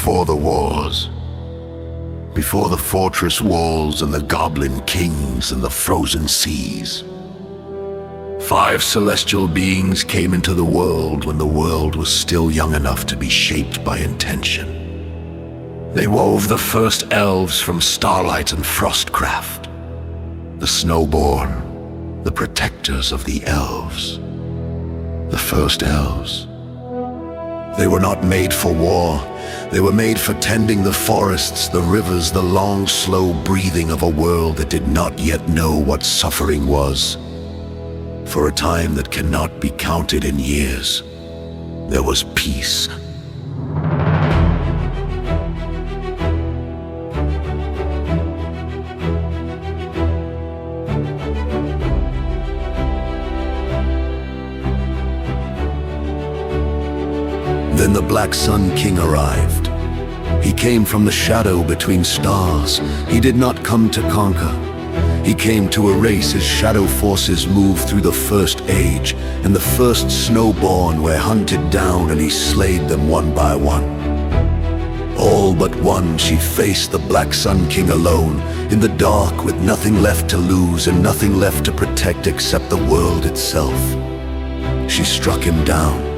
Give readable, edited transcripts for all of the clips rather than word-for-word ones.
Before the wars, before the fortress walls and the goblin kings and the frozen seas, 5 celestial beings came into the world when the world was still young enough to be shaped by intention. They wove the first elves from starlight and frostcraft, the SnowBorn, the protectors of the elves. The first elves. They were not made for war. They were made for tending the forests, the rivers, the long, slow breathing of a world that did not yet know what suffering was. For a time that cannot be counted in years, there was peace. Then the Black Sun King arrived. He came from the shadow between stars. He did not come to conquer. He came to erase his shadow forces move through the first age, and the first SnowBorn were hunted down and he slayed them one by one. All but one, she faced the Black Sun King alone, in the dark with nothing left to lose and nothing left to protect except the world itself. She struck him down.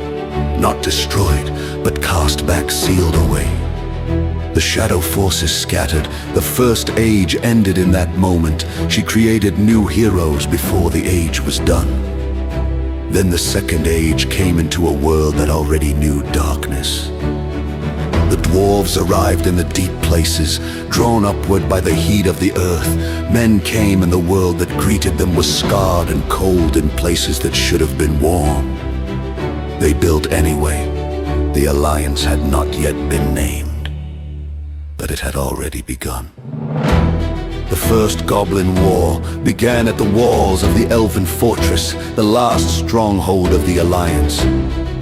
Not destroyed, but cast back, sealed away. The shadow forces scattered. The first age ended in that moment. She created new heroes before the age was done. Then the second age came into a world that already knew darkness. The dwarves arrived in the deep places, drawn upward by the heat of the earth. Men came and the world that greeted them was scarred and cold in places that should have been warm. They built anyway. The alliance had not yet been named, but it had already begun. The first Goblin War began at the walls of the elven fortress, the last stronghold of the alliance.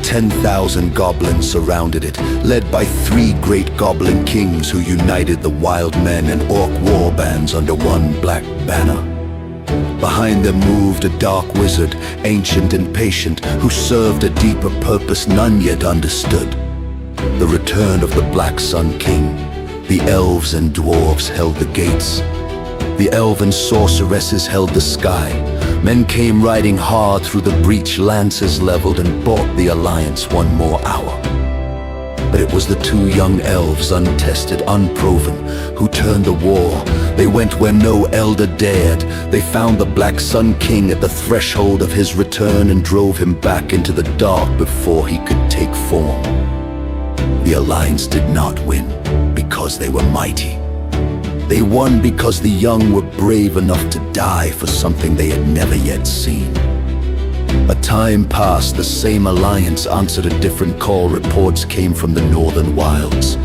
10,000 goblins surrounded it, led by 3 great goblin kings who united the wild men and orc war bands under one black banner. Behind them moved a dark wizard, ancient and patient, who served a deeper purpose none yet understood. The return of the Black Sun King. The elves and dwarves held the gates. The elven sorceresses held the sky. Men came riding hard through the breach, lances leveled, and bought the alliance one more hour. But it was the 2 young elves, untested, unproven, who turned the war. They went where no elder dared. They found the Black Sun King at the threshold of his return and drove him back into the dark before he could take form. The alliance did not win because they were mighty. They won because the young were brave enough to die for something they had never yet seen. A time passed, the same alliance answered a different call. Reports came from the northern wilds.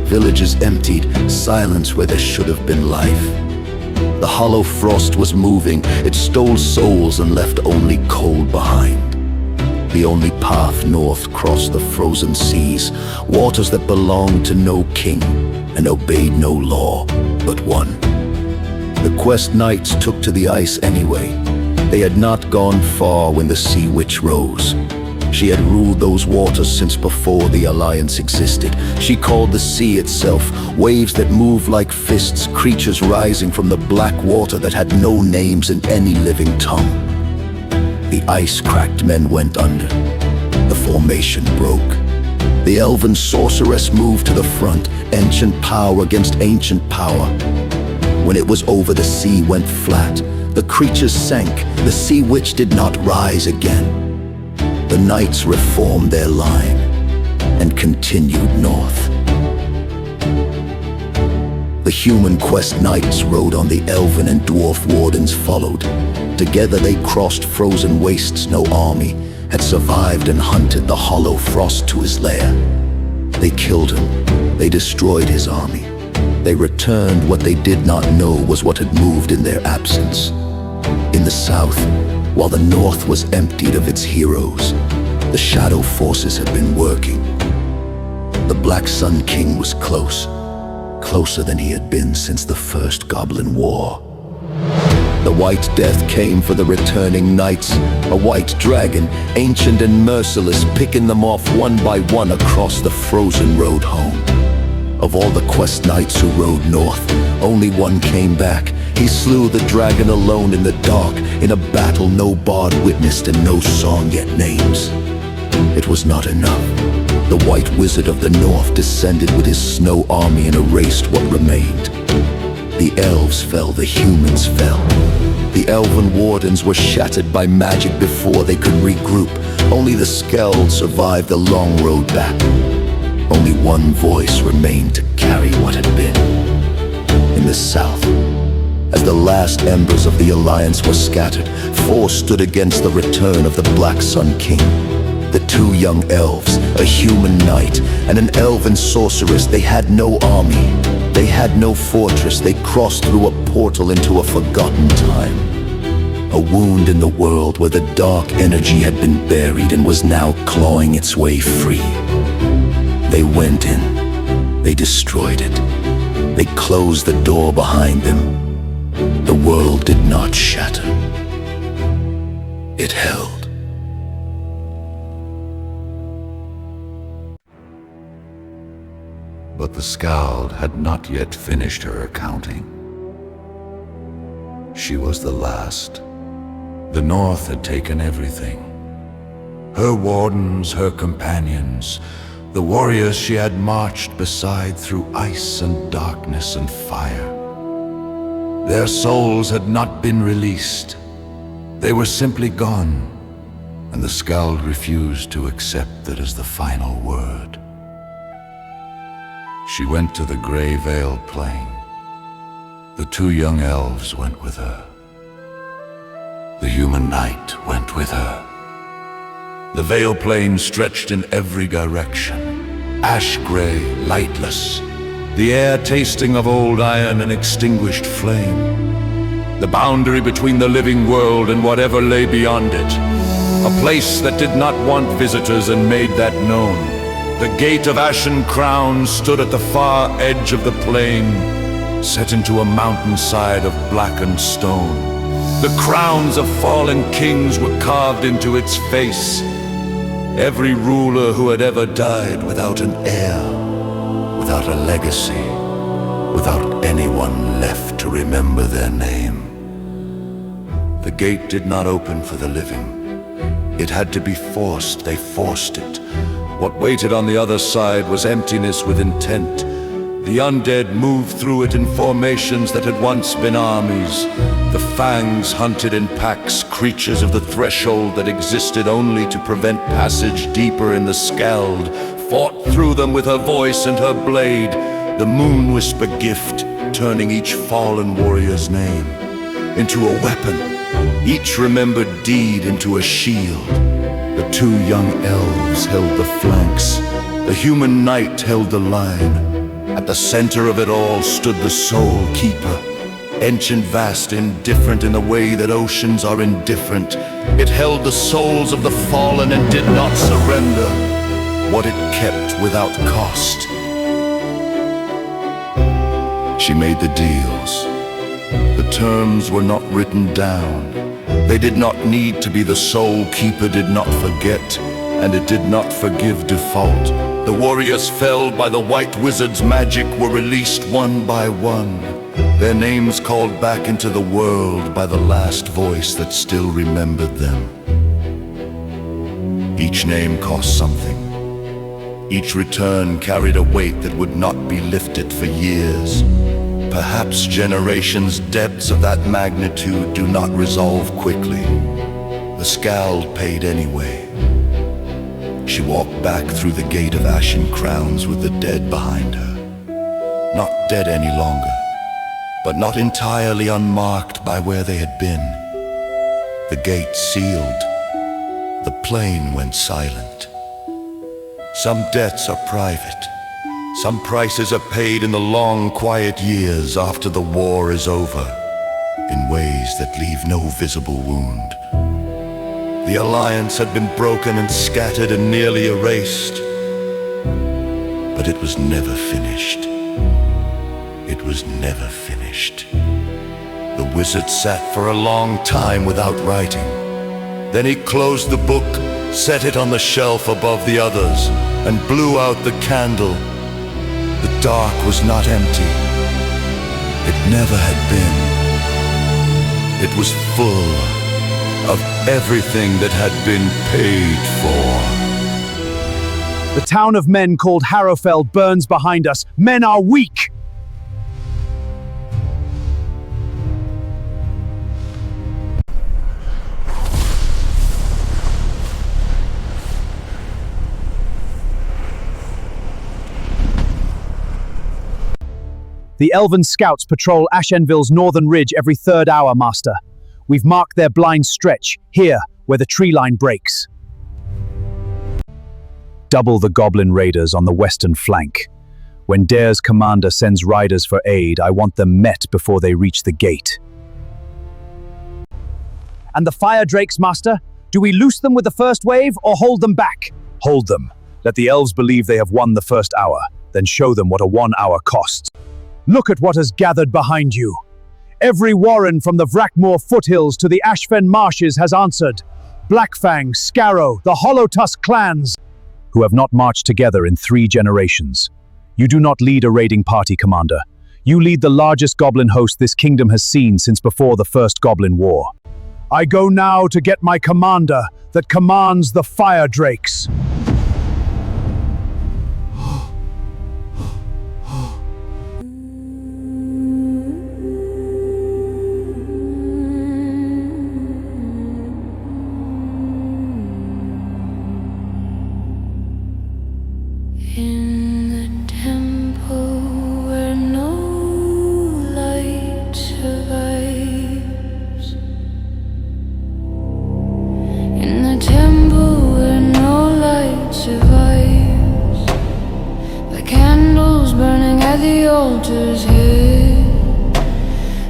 Villages emptied, silence where there should have been life. The hollow frost was moving. It stole souls and left only cold behind. The only path north crossed the frozen seas, waters that belonged to no king and obeyed no law but one. The quest knights took to the ice anyway. They had not gone far when the sea witch rose. She had ruled those waters since before the alliance existed. She called the sea itself, waves that moved like fists, creatures rising from the black water that had no names in any living tongue. The ice cracked, men went under. The formation broke. The elven sorceress moved to the front, ancient power against ancient power. When it was over, the sea went flat. The creatures sank. The sea witch did not rise again. The knights reformed their line and continued north. The human quest knights rode on, the elven and dwarf wardens followed. Together they crossed frozen wastes. No army had survived and hunted the hollow frost to his lair. They killed him. They destroyed his army. They returned. What they did not know was what had moved in their absence. In the south, while the north was emptied of its heroes, the shadow forces had been working. The Black Sun King was close, closer than he had been since the first Goblin War. The White Death came for the returning knights, a white dragon, ancient and merciless, picking them off one by one across the frozen road home. Of all the quest knights who rode north, only one came back. He slew the dragon alone in the dark, in a battle no bard witnessed and no song yet names. It was not enough. The white wizard of the north descended with his snow army and erased what remained. The elves fell, the humans fell. The elven wardens were shattered by magic before they could regroup. Only the Skeld survived the long road back. Only one voice remained to carry what had been. In the south, as the last embers of the Alliance were scattered, four stood against the return of the Black Sun King. The two young elves, a human knight and an elven sorceress. They had no army, they had no fortress. They crossed through a portal into a forgotten time. A wound in the world where the dark energy had been buried and was now clawing its way free. They went in, they destroyed it. They closed the door behind them. The world did not shatter. It held. But the Skald had not yet finished her accounting. She was the last. The North had taken everything. Her wardens, her companions, the warriors she had marched beside through ice and darkness and fire. Their souls had not been released. They were simply gone, and the Skald refused to accept that as the final word. She went to the Grey Veil Plain. The two young elves went with her. The human knight went with her. The Veil Plain stretched in every direction, ash-gray, lightless, the air tasting of old iron and extinguished flame. The boundary between the living world and whatever lay beyond it. A place that did not want visitors and made that known. The Gate of Ashen Crowns stood at the far edge of the plain, set into a mountainside of blackened stone. The crowns of fallen kings were carved into its face. Every ruler who had ever died without an heir, without a legacy, without anyone left to remember their name. The gate did not open for the living. It had to be forced. They forced it. What waited on the other side was emptiness with intent. The undead moved through it in formations that had once been armies. The fangs hunted in packs, creatures of the threshold that existed only to prevent passage deeper in the Skald, fought through them with her voice and her blade, the moon whisper gift, turning each fallen warrior's name into a weapon, each remembered deed into a shield. The two young elves held the flanks, the human knight held the line. At the center of it all stood the Soul Keeper, ancient, vast, indifferent in the way that oceans are indifferent. It held the souls of the fallen and did not surrender what it kept without cost. She made the deals. The terms were not written down. They did not need to be. The Soul Keeper did not forget, and it did not forgive default. The warriors felled by the White Wizard's magic were released one by one, their names called back into the world by the last voice that still remembered them. Each name cost something. Each return carried a weight that would not be lifted for years. Perhaps generations. Debts of that magnitude do not resolve quickly. The Skald paid anyway. She walked back through the Gate of Ashen Crowns with the dead behind her. Not dead any longer, but not entirely unmarked by where they had been. The gate sealed. The plain went silent. Some debts are private. Some prices are paid in the long, quiet years after the war is over, in ways that leave no visible wound. The Alliance had been broken and scattered and nearly erased, but it was never finished. It was never finished. The wizard sat for a long time without writing. Then he closed the book, set it on the shelf above the others, and blew out the candle. The dark was not empty. It never had been. It was full of everything that had been paid for. The town of men called Harrowfell burns behind us. Men are weak! The elven scouts patrol Ashenville's northern ridge every 3rd hour, Master. We've marked their blind stretch, here, where the tree line breaks. Double the Goblin Raiders on the western flank. When Dare's commander sends riders for aid, I want them met before they reach the gate. And the firedrakes, Master? Do we loose them with the first wave, or hold them back? Hold them. Let the elves believe they have won the first hour, then show them what a 1 hour costs. Look at what has gathered behind you. Every warren from the Vrackmoor foothills to the Ashfen marshes has answered. Blackfang, Scarrow, the Hollowtusk clans, who have not marched together in 3 generations. You do not lead a raiding party, Commander. You lead the largest goblin host this kingdom has seen since before the first Goblin War. I go now to get my commander that commands the firedrakes. In the temple where no light survives. In the temple where no light survives. The candles burning at the altar's head.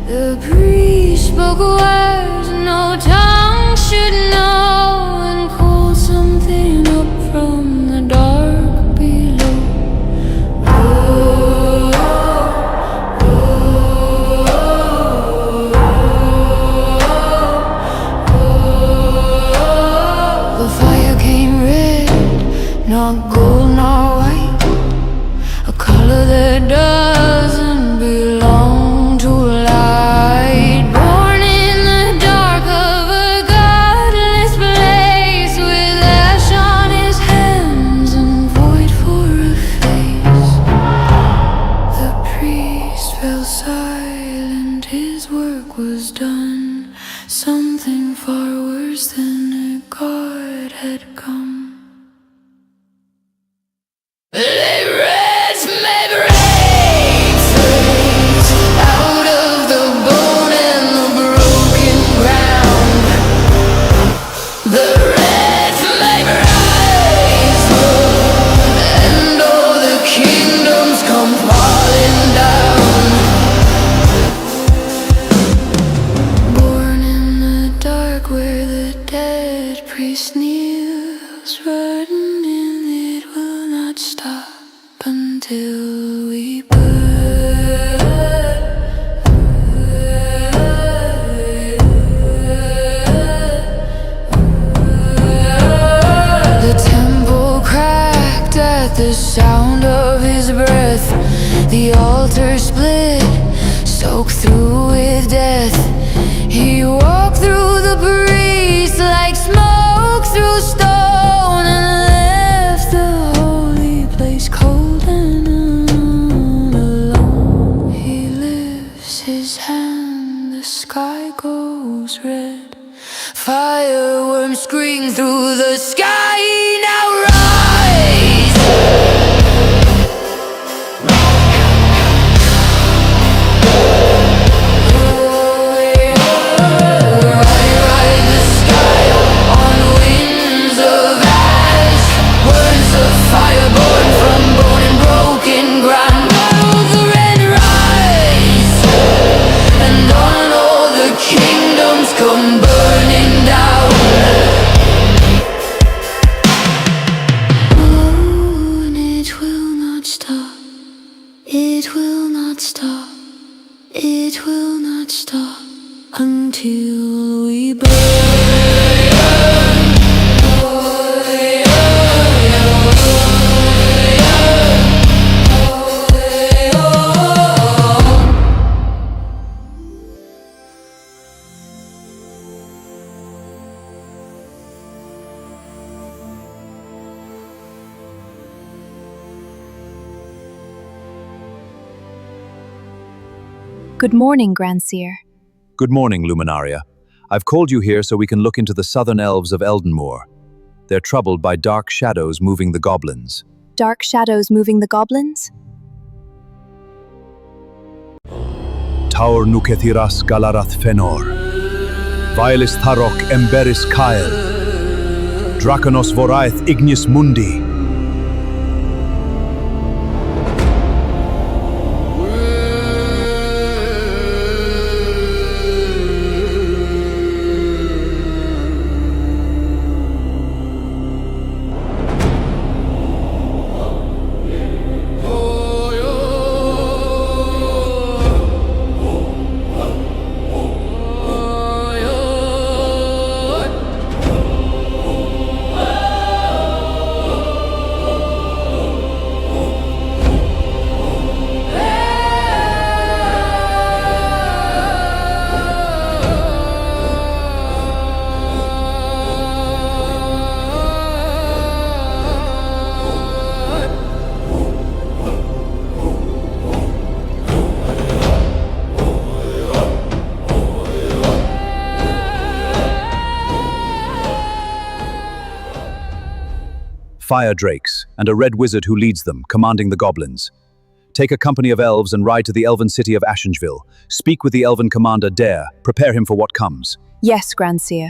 The priest spoke words no tongue should know, and called something up from the dark. Not gold, not white, a color that doesn't belong to light. Born in the dark of a godless place, with ash on his hands and void for a face. The priest fell silent, his work was done. Something far worse than a god had come. Until we burn. The temple cracked at the sound of his breath. The altar split, soaked through with death. He walked through the priest like smoke through stone, and left the holy place cold and alone. He lifts his hand, the sky goes red. Fireworms scream through the sky, now rise! Ride the sky on winds of ash. Words of fire born from bone and broken ground. All the red rise, and on all the kingdoms come burning down. Oh, and it will not stop. It will not stop. It will not stop until we burn. Good morning, Grandseer. Good morning, Luminaria. I've called you here so we can look into the southern elves of Eldenmoor. They're troubled by dark shadows moving the goblins. Dark shadows moving the goblins? Taur nukethiras galarath fenor. Violis tharok emberis kael. Draconos voraeth ignis mundi. Firedrakes, and a red wizard who leads them, commanding the goblins. Take a company of elves and ride to the elven city of Ashengeville. Speak with the elven commander Dare. Prepare him for what comes. Yes, Grandseer.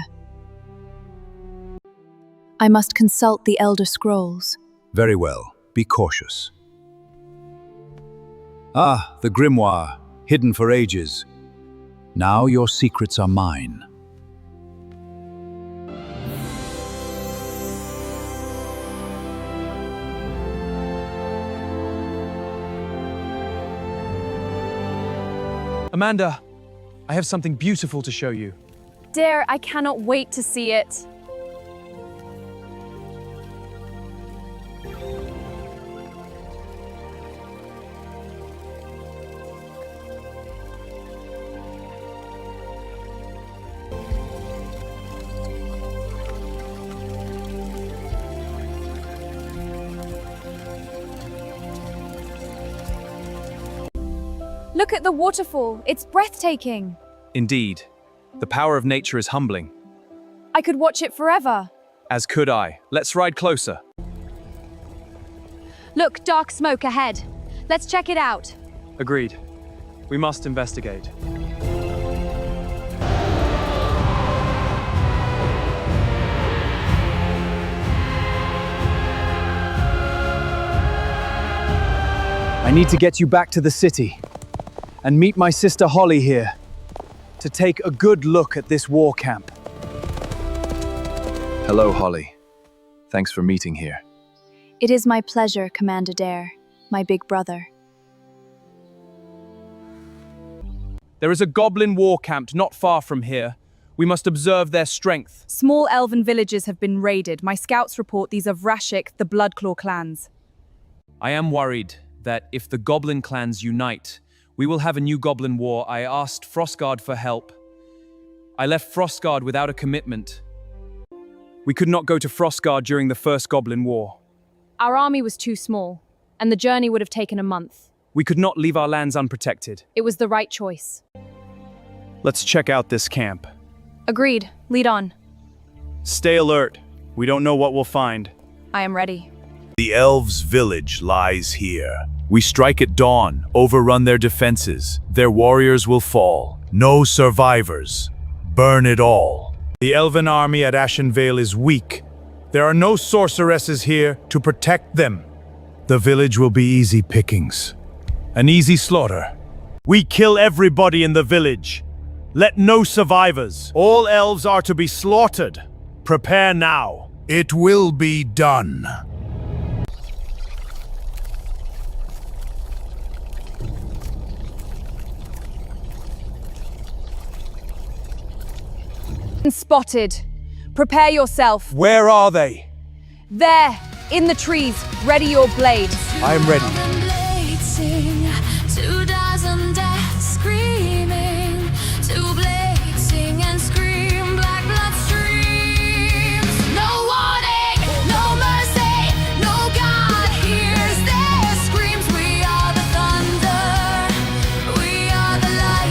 I must consult the Elder Scrolls. Very well. Be cautious. Ah, the grimoire, hidden for ages. Now your secrets are mine. Amanda, I have something beautiful to show you. Dare, I cannot wait to see it. Look at the waterfall. It's breathtaking. Indeed, the power of nature is humbling. I could watch it forever. As could I. Let's ride closer. Look, dark smoke ahead. Let's check it out. Agreed. We must investigate. I need to get you back to the city and meet my sister Holly here to take a good look at this war camp. Hello, Holly. Thanks for meeting here. It is my pleasure, Commander Dare, my big brother. There is a Goblin War camp not far from here. We must observe their strength. Small elven villages have been raided. My scouts report these are Vrashik, the Bloodclaw clans. I am worried that if the Goblin clans unite, we will have a new Goblin War. I asked Frostguard for help. I left Frostguard without a commitment. We could not go to Frostguard during the first Goblin War. Our army was too small, and the journey would have taken a month. We could not leave our lands unprotected. It was the right choice. Let's check out this camp. Agreed. Lead on. Stay alert. We don't know what we'll find. I am ready. The elves' village lies here. We strike at dawn, overrun their defenses. Their warriors will fall. No survivors. Burn it all. The elven army at Ashenvale is weak. There are no sorceresses here to protect them. The village will be easy pickings. An easy slaughter. We kill everybody in the village. Let no survivors. All elves are to be slaughtered. Prepare now. It will be done. Spotted. Prepare yourself. Where are they? There, in the trees. Ready your blade. I am ready. Blades sing, 2,000 deaths screaming. Two blades sing and scream, black blood streams. No warning, no mercy, no God hears their screams. We are the thunder, we are the light.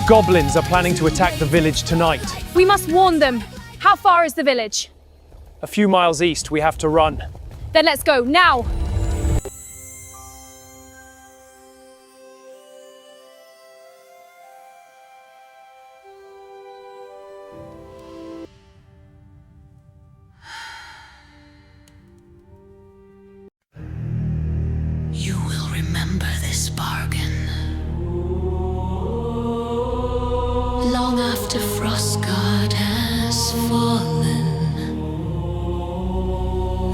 goblins are planning to attack the village tonight. We must warn them. How far is the village? A few miles east, we have to run. Then let's go, now! You will remember this bargain. Long after Frostguard has fallen,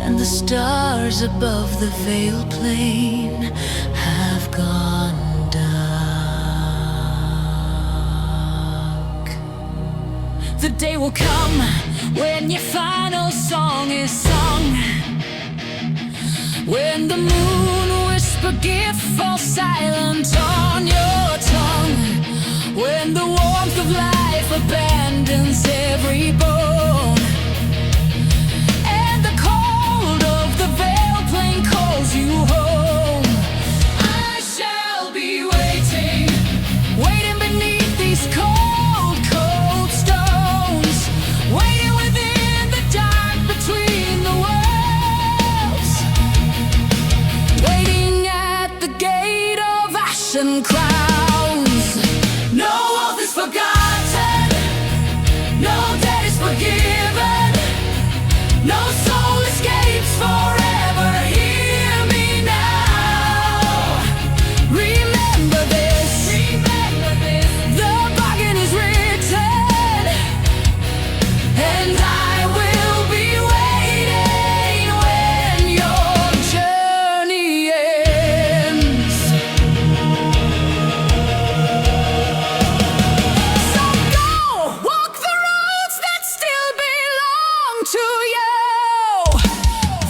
and the stars above the Veil Plain have gone dark. The day will come when your final song is sung, when the moon whisper gift falls silent on your tongue, when the warmth of life abandons every bone, and the cold of the Veil Plain calls you home. I shall be waiting, waiting beneath these cold, cold stones, waiting within the dark between the worlds, waiting at the gate of ashen crowns. No oath is forgotten, no debt is forgiven, no soul escapes forever. Hear me now. Remember this, the bargain is written, and I will be waiting when your journey ends. So go, walk the roads that still belong to you.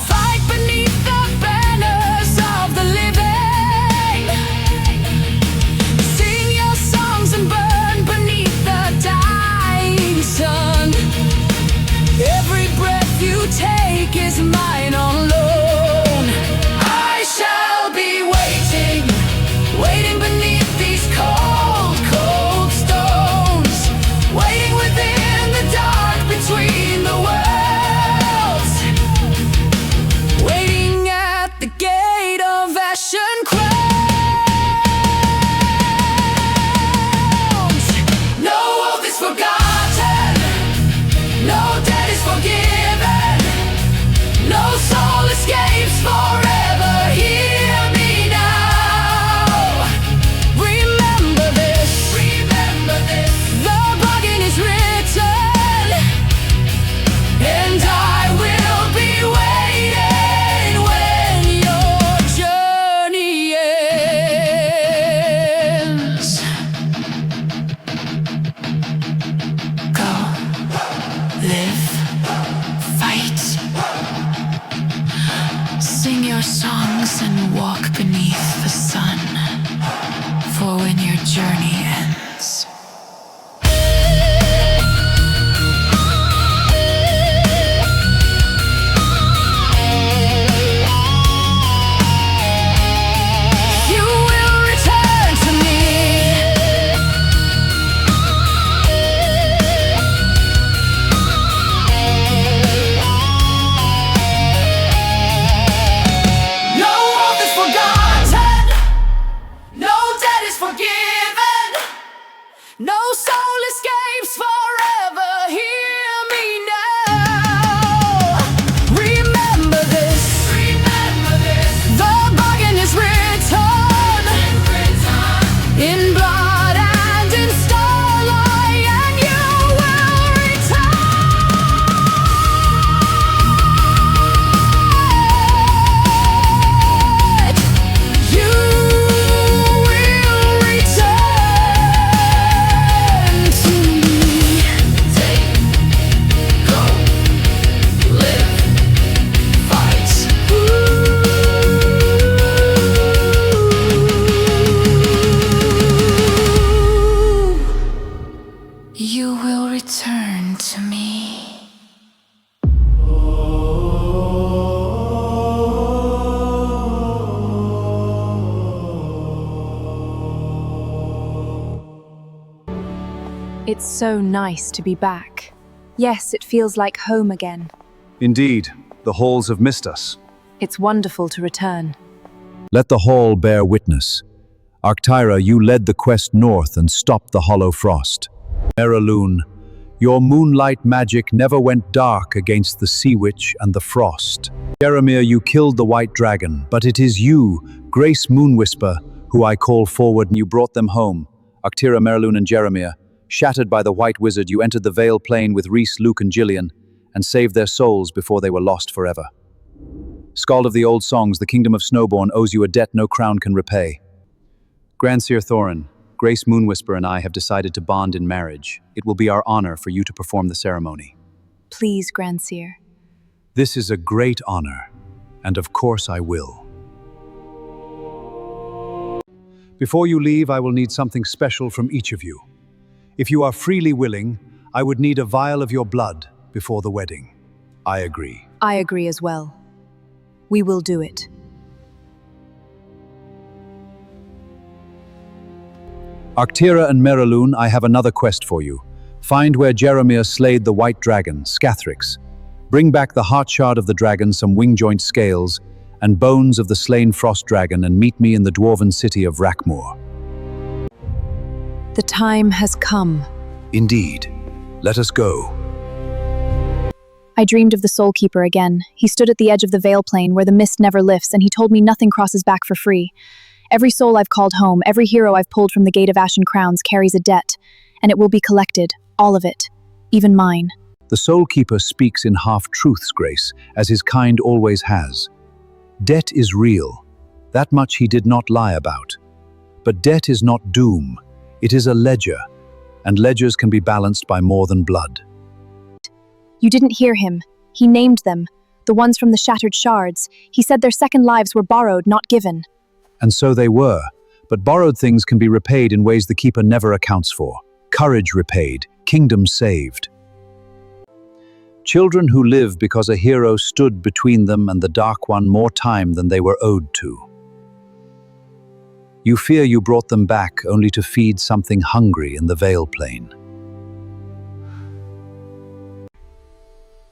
Fight beneath the banners of the living. Sing your songs and burn beneath the dying sun. Every breath you take is mine on loan. I shall be waiting, waiting beneath these cold, cold stones, waiting within the dark between the worlds, waiting at the gate of ashen crowns. No oath is forgotten, no debt is forgiven, no soul escapes forever. Hear me now. Remember this, the bargain is written, and I will be waiting when your journey ends. Go, live, fight. Sing your songs and walk beneath the sun, for when your journey ends. You will return to me. No oath is forgotten, no debt is forgiven, It's so nice to be back. Yes, it feels like home again. Indeed, the halls have missed us. It's wonderful to return. Let the hall bear witness. Arctyra, you led the quest north and stopped the hollow frost. Meraloon, your moonlight magic never went dark against the sea witch and the frost. Jeremiah, you killed the white dragon, but it is you, Grace Moonwhisper, who I call forward, and you brought them home. Arctyra, Meraloon, and Jeremiah, shattered by the white wizard, you entered the Vale Plain with Rhys, Luke, and Gillian, and saved their souls before they were lost forever. Skald of the old songs, the Kingdom of SnowBorn owes you a debt no crown can repay. Grandsir Thorin, Grace Moonwhisper and I have decided to bond in marriage. It will be our honor for you to perform the ceremony. Please, Grandsir. This is a great honor, and of course I will. Before you leave, I will need something special from each of you. If you are freely willing, I would need a vial of your blood before the wedding. I agree. I agree as well. We will do it. Arctyra and Meraloon, I have another quest for you. Find where Jeremiah slayed the white dragon, Scathrix. Bring back the heart shard of the dragon, some wing-joint scales, and bones of the slain frost dragon, and meet me in the dwarven city of Rackmoor. The time has come. Indeed. Let us go. I dreamed of the Soul Keeper again. He stood at the edge of the Vale Plain where the mist never lifts, and he told me nothing crosses back for free. Every soul I've called home, every hero I've pulled from the Gate of Ashen Crowns carries a debt, and it will be collected, all of it, even mine. The Soul Keeper speaks in half-truths, Grace, as his kind always has. Debt is real. That much he did not lie about. But debt is not doom. It is a ledger, and ledgers can be balanced by more than blood. You didn't hear him. He named them, the ones from the shattered shards. He said their second lives were borrowed, not given. And so they were, but borrowed things can be repaid in ways the Keeper never accounts for. Courage repaid, kingdom saved. Children who live because a hero stood between them and the Dark One more time than they were owed to. You fear you brought them back only to feed something hungry in the Vale Plain.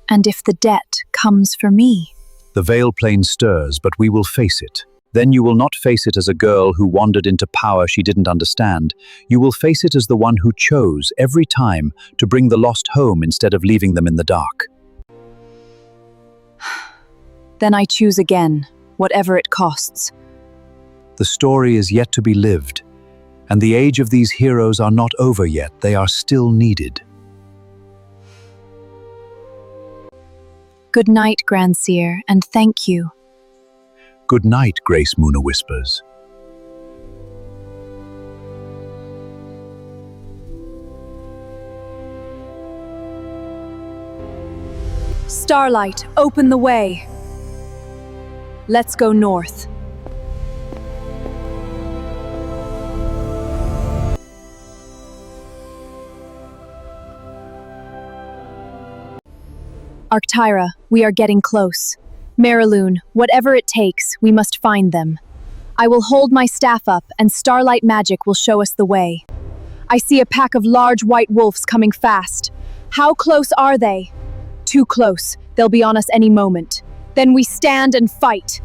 And if the debt comes for me? The Vale Plain stirs, but we will face it. Then you will not face it as a girl who wandered into power she didn't understand. You will face it as the one who chose, every time, to bring the lost home instead of leaving them in the dark. Then I choose again, whatever it costs. The story is yet to be lived, and the age of these heroes are not over yet. They are still needed. Good night, Grandsir, and thank you. Good night, Grace Moona whispers. Starlight, open the way. Let's go north. Arctyra, we are getting close. Meraloon, whatever it takes, we must find them. I will hold my staff up, and starlight magic will show us the way. I see a pack of large white wolves coming fast. How close are they? Too close. They'll be on us any moment. Then we stand and fight.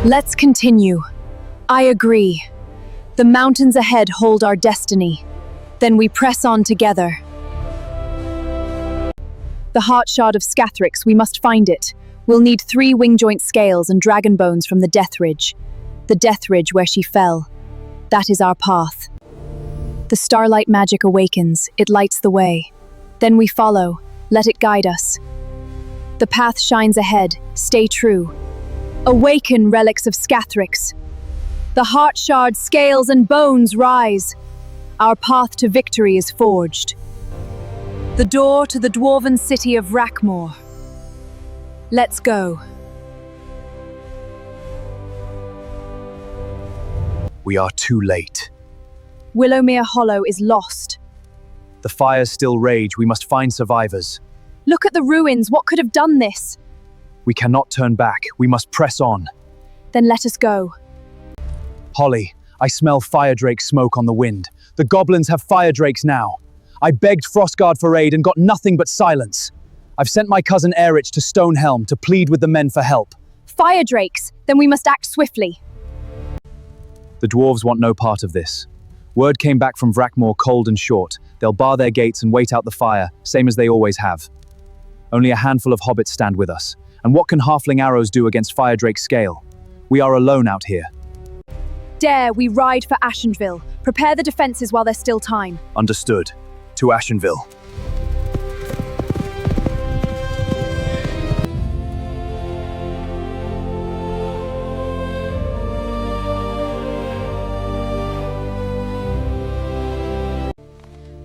Let's continue. I agree. The mountains ahead hold our destiny. Then we press on together. The heart shard of Scathrix, we must find it. We'll need 3 wing joint scales and dragon bones from the Death Ridge. The death ridge where she fell. That is our path. The starlight magic awakens, it lights the way. Then we follow, let it guide us. The path shines ahead, stay true. Awaken, relics of Scathrix. The heart shard, scales and bones rise. Our path to victory is forged. The door to the dwarven city of Rackmore. Let's go. We are too late. Willowmere Hollow is lost. The fires still rage. We must find survivors. Look at the ruins. What could have done this? We cannot turn back. We must press on. Then let us go. Holly, I smell firedrake smoke on the wind. The goblins have firedrakes now. I begged Frostguard for aid and got nothing but silence. I've sent my cousin Erich to Stonehelm to plead with the men for help. Firedrakes! Then we must act swiftly. The dwarves want no part of this. Word came back from Vrackmore cold and short. They'll bar their gates and wait out the fire, same as they always have. Only a handful of hobbits stand with us. And what can halfling arrows do against firedrake's scale? We are alone out here. Dare we ride for Ashenville. Prepare the defenses while there's still time. Understood. To Ashenville.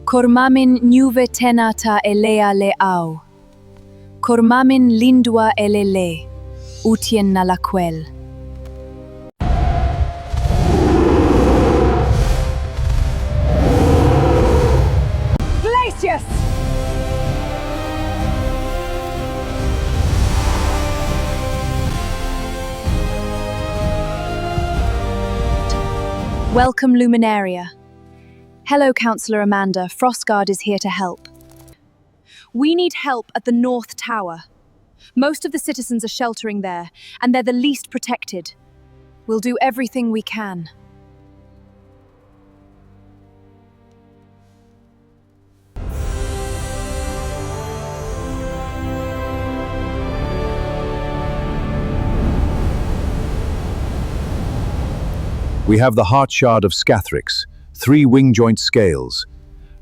Cormamin nuve tenata elea leau. Cormamin lindua elele. Utien nalaquel. Glacius! Welcome, Luminaria. Hello, Councillor Amanda. Frostguard is here to help. We need help at the North Tower. Most of the citizens are sheltering there, and they're the least protected. We'll do everything we can. We have the heart shard of Scathrix, 3 wing-joint scales,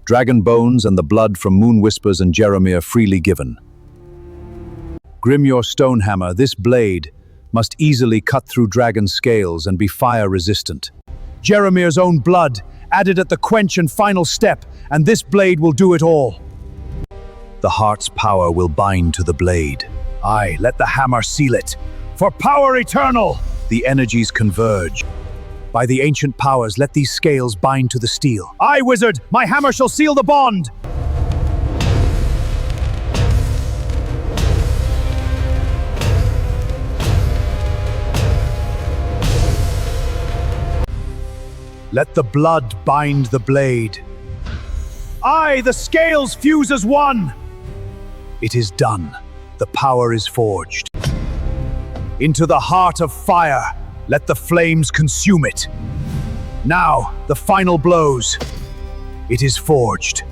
dragon bones and the blood from Moon Whispers and Jeremir freely given. Grimyor Stonehammer, this blade must easily cut through dragon scales and be fire-resistant. Jeremir's own blood, added at the quench and final step, and this blade will do it all. The heart's power will bind to the blade. Aye, let the hammer seal it. For power eternal, the energies converge. By the ancient powers, let these scales bind to the steel. Aye, wizard, my hammer shall seal the bond! Let the blood bind the blade. Aye, the scales fuse as one! It is done. The power is forged. Into the heart of fire, let the flames consume it. Now, the final blows. It is forged.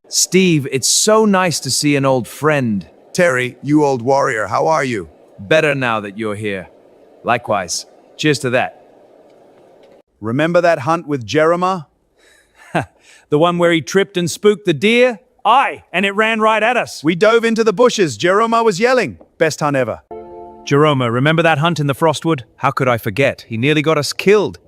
Steve, it's so nice to see an old friend. Terry, you old warrior, how are you? Better now that you're here. Likewise. Cheers to that. Remember that hunt with Jeremiah? The one where he tripped and spooked the deer? Aye, and it ran right at us. We dove into the bushes. Jeremiah was yelling. Best hunt ever. Jeroma, remember that hunt in the Frostwood? How could I forget? He nearly got us killed.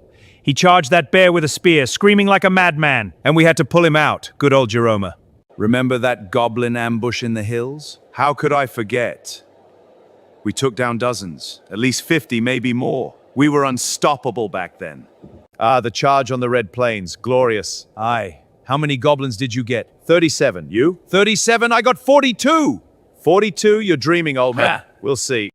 He charged that bear with a spear, screaming like a madman. And we had to pull him out. Good old Jeroma. Remember that goblin ambush in the hills? How could I forget? We took down dozens, at least 50, maybe more. We were unstoppable back then. Ah, the charge on the Red Plains, glorious. Aye. How many goblins did you get? 37, you? 37? I got 42! 42? You're dreaming, old man. We'll see.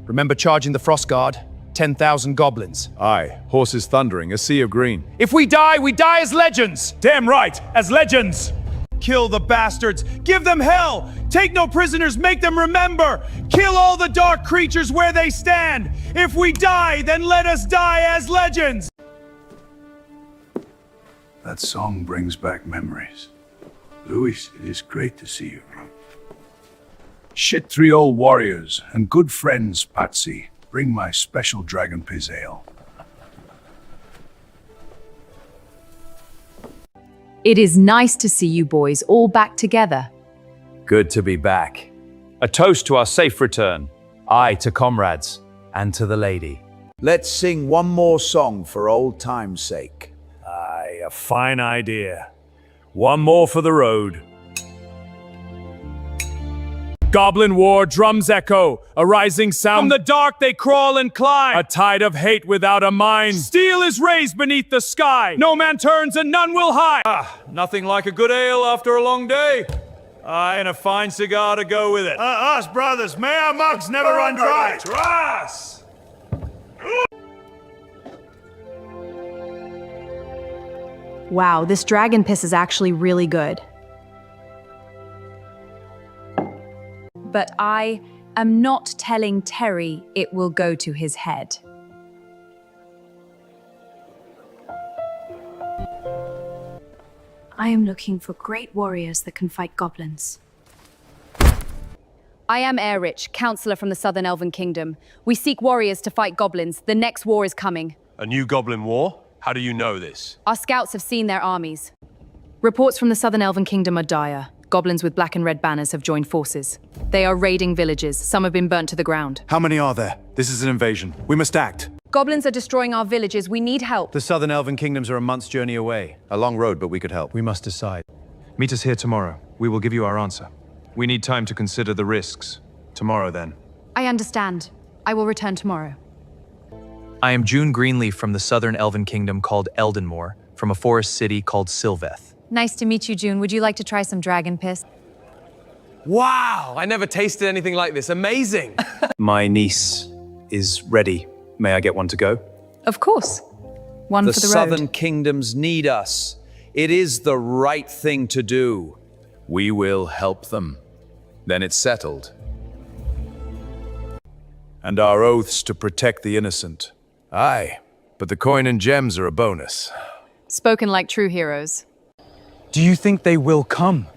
Remember charging the Frostguard? 10,000 goblins. Aye, horses thundering, a sea of green. If we die as legends! Damn right, as legends! Kill the bastards! Give them hell! Take no prisoners, make them remember! Kill all the dark creatures where they stand! If we die, then let us die as legends! That song brings back memories. Louis, it is great to see you. Shit, 3 old warriors and good friends, Patsy. Bring my special dragon piz ale. It is nice to see you boys all back together. Good to be back. A toast to our safe return. Aye, to comrades, and to the lady. Let's sing one more song for old time's sake. Aye, a fine idea. One more for the road. Goblin War drums echo, a rising sound. From the dark they crawl and climb, a tide of hate without a mind. Steel is raised beneath the sky, no man turns and none will hide. Nothing like a good ale after a long day. And a fine cigar to go with it. Us brothers, may our mugs never run dry. To us! Wow, this dragon piss is actually really good. But I am not telling Terry it will go to his head. I am looking for great warriors that can fight goblins. I am Airrich, counselor from the Southern Elven Kingdom. We seek warriors to fight goblins. The next war is coming. A new Goblin War? How do you know this? Our scouts have seen their armies. Reports from the Southern Elven Kingdom are dire. Goblins with black and red banners have joined forces. They are raiding villages. Some have been burnt to the ground. How many are there? This is an invasion. We must act. Goblins are destroying our villages. We need help. The Southern Elven Kingdoms are a month's journey away. A long road, but we could help. We must decide. Meet us here tomorrow. We will give you our answer. We need time to consider the risks. Tomorrow, then. I understand. I will return tomorrow. I am June Greenleaf from the Southern Elven Kingdom called Eldenmoor, from a forest city called Sylveth. Nice to meet you, June. Would you like to try some dragon piss? Wow, I never tasted anything like this. Amazing. My niece is ready. May I get one to go? Of course. One The for the Southern road. Kingdoms need us. It is the right thing to do. We will help them. Then it's settled. And our oaths to protect the innocent. Aye, but the coin and gems are a bonus. Spoken like true heroes. Do you think they will come?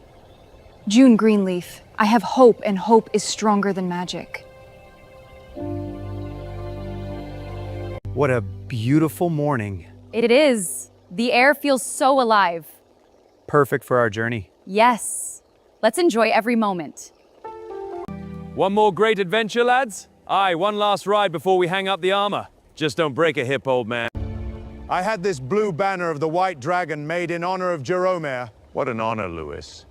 June Greenleaf, I have hope, and hope is stronger than magic. What a beautiful morning. It is. The air feels so alive. Perfect for our journey. Yes. Let's enjoy every moment. One more great adventure, lads? Aye, one last ride before we hang up the armor. Just don't break a hip, old man. I had this blue banner of the White Dragon made in honor of Jeromir. What an honor, Louis.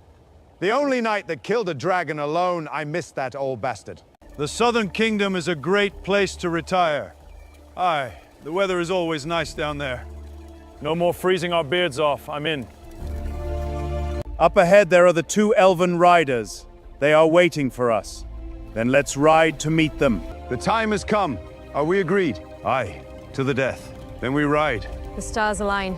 The only night that killed a dragon alone, I missed that old bastard. The Southern Kingdom is a great place to retire. Aye, the weather is always nice down there. No more freezing our beards off, I'm in. Up ahead there are the 2 elven riders. They are waiting for us. Then let's ride to meet them. The time has come. Are we agreed? Aye, to the death. Then we ride. The stars align.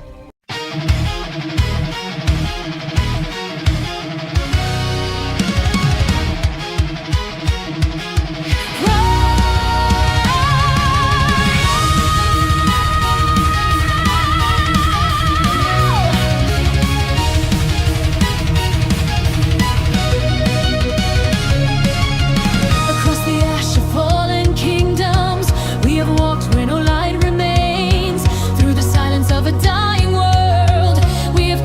Across the ash of fallen kingdoms, we have walked where no light remains. Through the silence of a dying world, we have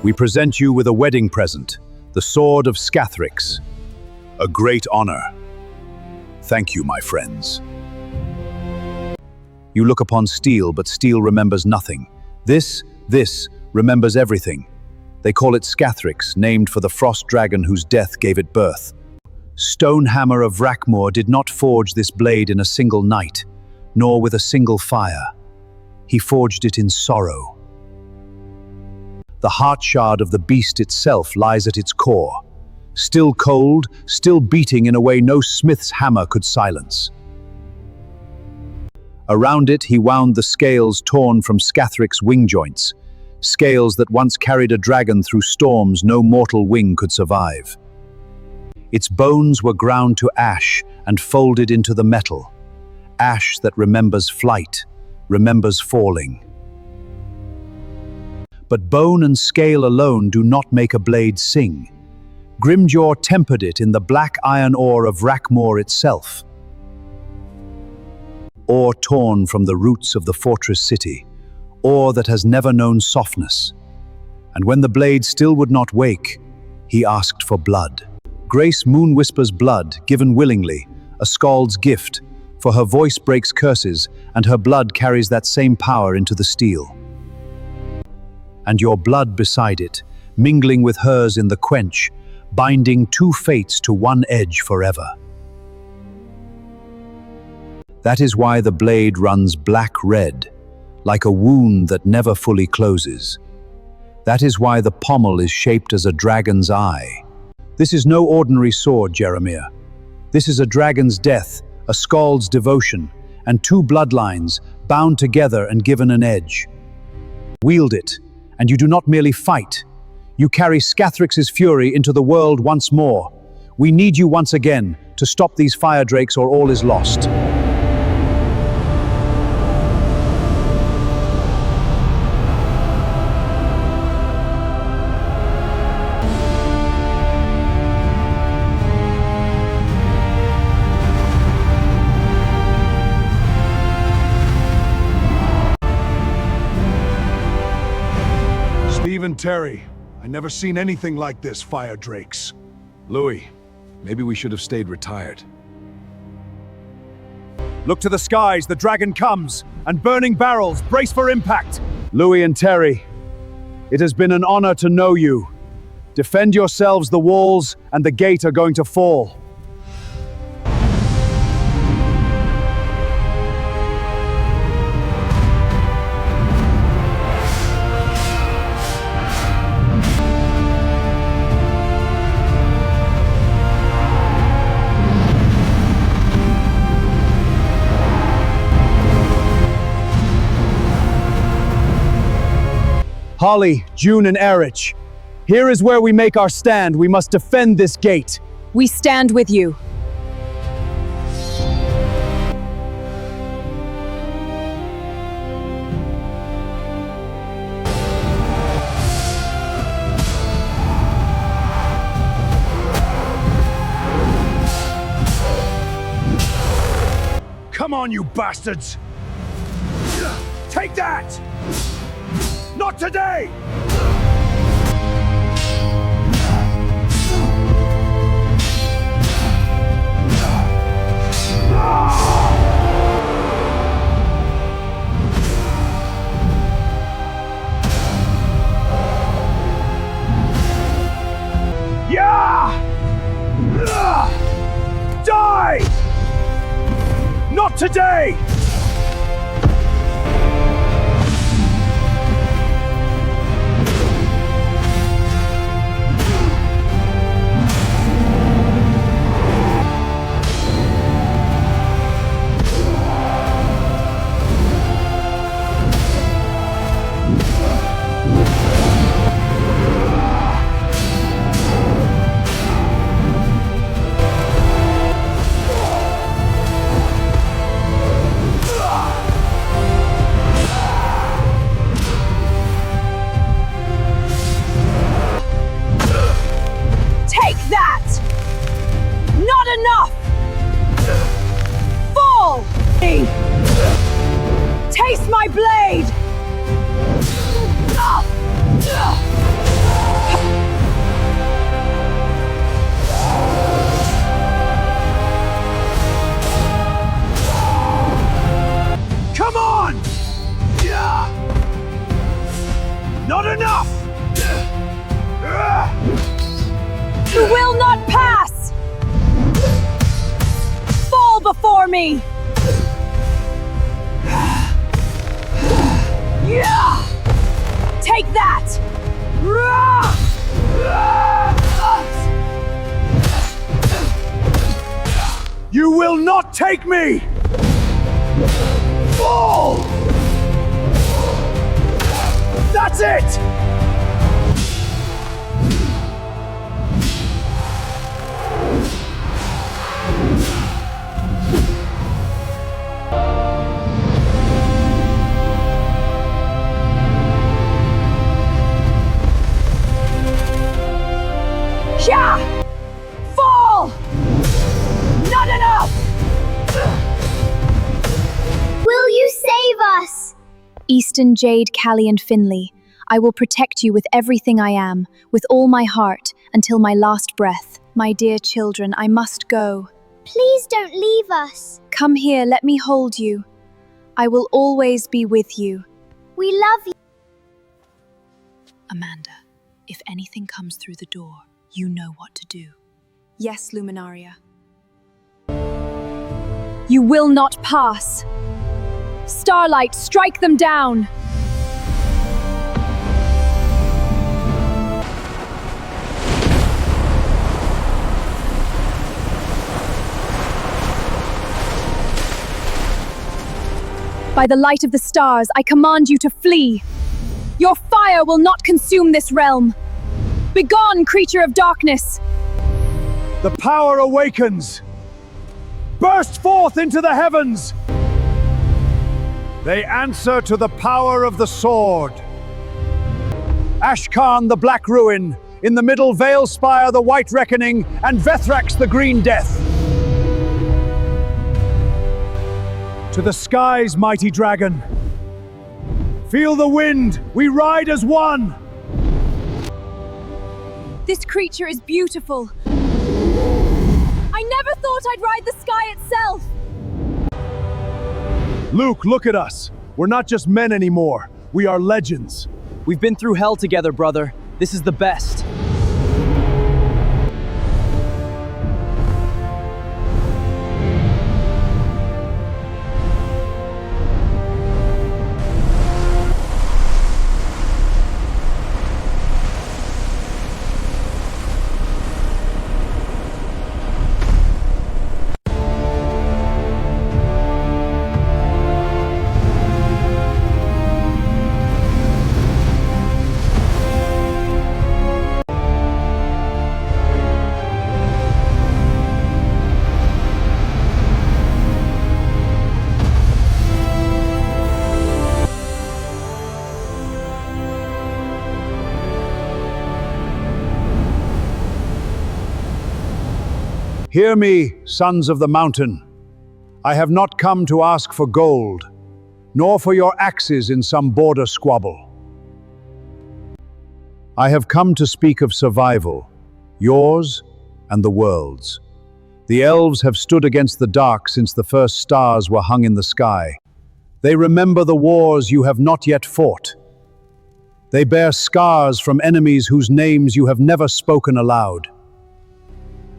We present you with a wedding present, the Sword of Scathrix. A great honor. Thank you, my friends. You look upon steel, but steel remembers nothing. This remembers everything. They call it Scathrix, named for the frost dragon whose death gave it birth. Stonehammer of Vrakmor did not forge this blade in a single night, nor with a single fire. He forged it in sorrow. The heart shard of the beast itself lies at its core, still cold, still beating in a way no smith's hammer could silence. Around it he wound the scales torn from Scathrix's wing joints, scales that once carried a dragon through storms no mortal wing could survive. Its bones were ground to ash and folded into the metal, ash that remembers flight, remembers falling. But bone and scale alone do not make a blade sing. Grimjaw tempered it in the black iron ore of Vrakmor itself. Ore torn from the roots of the fortress city, ore that has never known softness. And when the blade still would not wake, he asked for blood. Grace Moonwhisper's blood, given willingly, a skald's gift, for her voice breaks curses, and her blood carries that same power into the steel. And your blood beside it, mingling with hers in the quench, binding two fates to one edge forever. That is why the blade runs black-red, like a wound that never fully closes. That is why the pommel is shaped as a dragon's eye. This is no ordinary sword, Jeremiah. This is a dragon's death, a skald's devotion, and two bloodlines bound together and given an edge. Wield it, and you do not merely fight. You carry Scathrix's fury into the world once more. We need you once again to stop these firedrakes, or all is lost. Even Terry, I never seen anything like this, firedrakes. Louis, maybe we should have stayed retired. Look to the skies, the dragon comes, and burning barrels, brace for impact. Louis and Terry, it has been an honor to know you. Defend yourselves, the walls and the gate are going to fall. Holly, June, and Erich, here is where we make our stand. We must defend this gate. We stand with you. Come on, you bastards! Take that! Not today! Yeah! Die! Not today! Taste my blade! me! Yeah! Take that! You will not take me! Fall! That's it! Yeah! Fall! Not enough! Will you save us? Easton, Jade, Callie, and Finley, I will protect you with everything I am, with all my heart, until my last breath. My dear children, I must go. Please don't leave us. Come here, let me hold you. I will always be with you. We love you. Amanda, if anything comes through the door, you know what to do. Yes, Luminaria. You will not pass. Starlight, strike them down! By the light of the stars, I command you to flee. Your fire will not consume this realm. Begone, creature of darkness! The power awakens! Burst forth into the heavens! They answer to the power of the sword. Ashkan the Black Ruin, in the middle Veilspire the White Reckoning, and Vethrax the Green Death. To the skies, mighty dragon. Feel the wind, we ride as one! This creature is beautiful. I never thought I'd ride the sky itself! Luke, look at us. We're not just men anymore. We are legends. We've been through hell together, brother. This is the best. Hear me, sons of the mountain. I have not come to ask for gold, nor for your axes in some border squabble. I have come to speak of survival, yours and the world's. The elves have stood against the dark since the first stars were hung in the sky. They remember the wars you have not yet fought. They bear scars from enemies whose names you have never spoken aloud.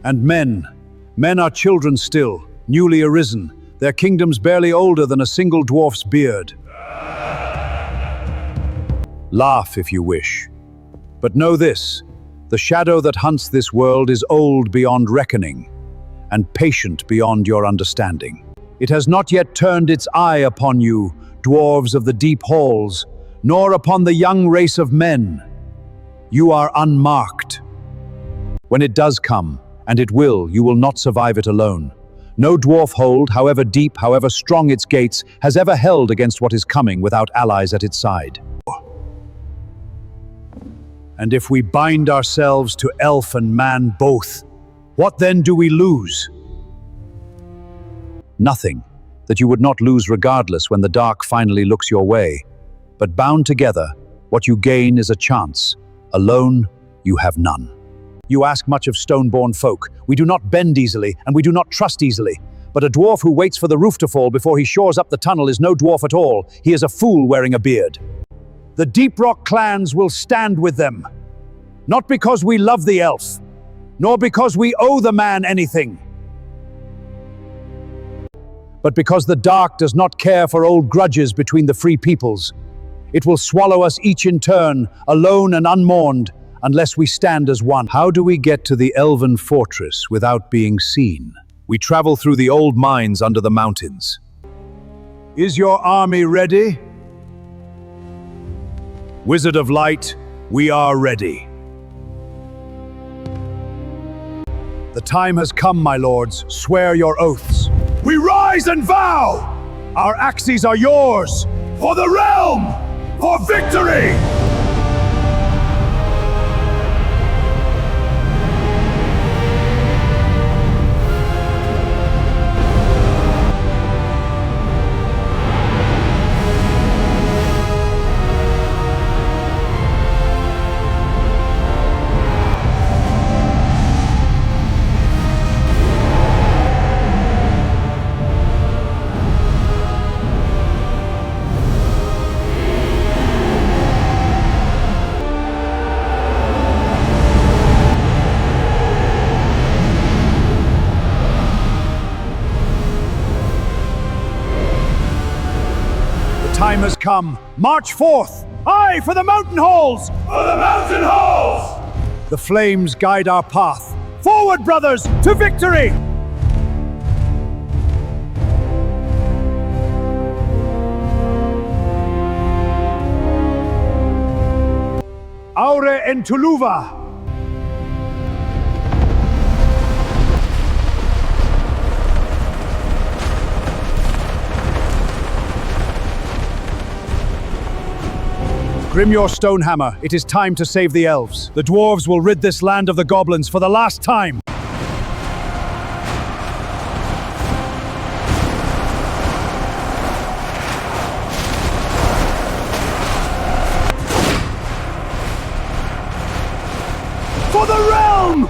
And men are children still, newly arisen, their kingdoms barely older than a single dwarf's beard. Laugh if you wish. But know this, the shadow that hunts this world is old beyond reckoning, and patient beyond your understanding. It has not yet turned its eye upon you, dwarves of the deep halls, nor upon the young race of men. You are unmarked. When it does come, and it will, you will not survive it alone. No dwarf hold, however deep, however strong its gates, has ever held against what is coming without allies at its side. And if we bind ourselves to elf and man both, what then do we lose? Nothing that you would not lose regardless when the dark finally looks your way. But bound together, what you gain is a chance. Alone, you have none. You ask much of stone-born folk. We do not bend easily, and we do not trust easily. But a dwarf who waits for the roof to fall before he shores up the tunnel is no dwarf at all. He is a fool wearing a beard. The Deep Rock clans will stand with them. Not because we love the elf, nor because we owe the man anything. but because the dark does not care for old grudges between the free peoples. It will swallow us each in turn, alone and unmourned, unless we stand as one. How do we get to the elven fortress without being seen? We travel through the old mines under the mountains. Is your army ready? Wizard of Light, we are ready. The time has come, my lords. Swear your oaths. We rise and vow! Our axes are yours! For the realm! For victory! Time has come. March forth! Aye, for the mountain halls! For the mountain halls! The flames guide our path. Forward, brothers, to victory! Aure en Tuluva! Grimyor Stonehammer, it is time to save the elves. The dwarves will rid this land of the goblins for the last time. For the realm!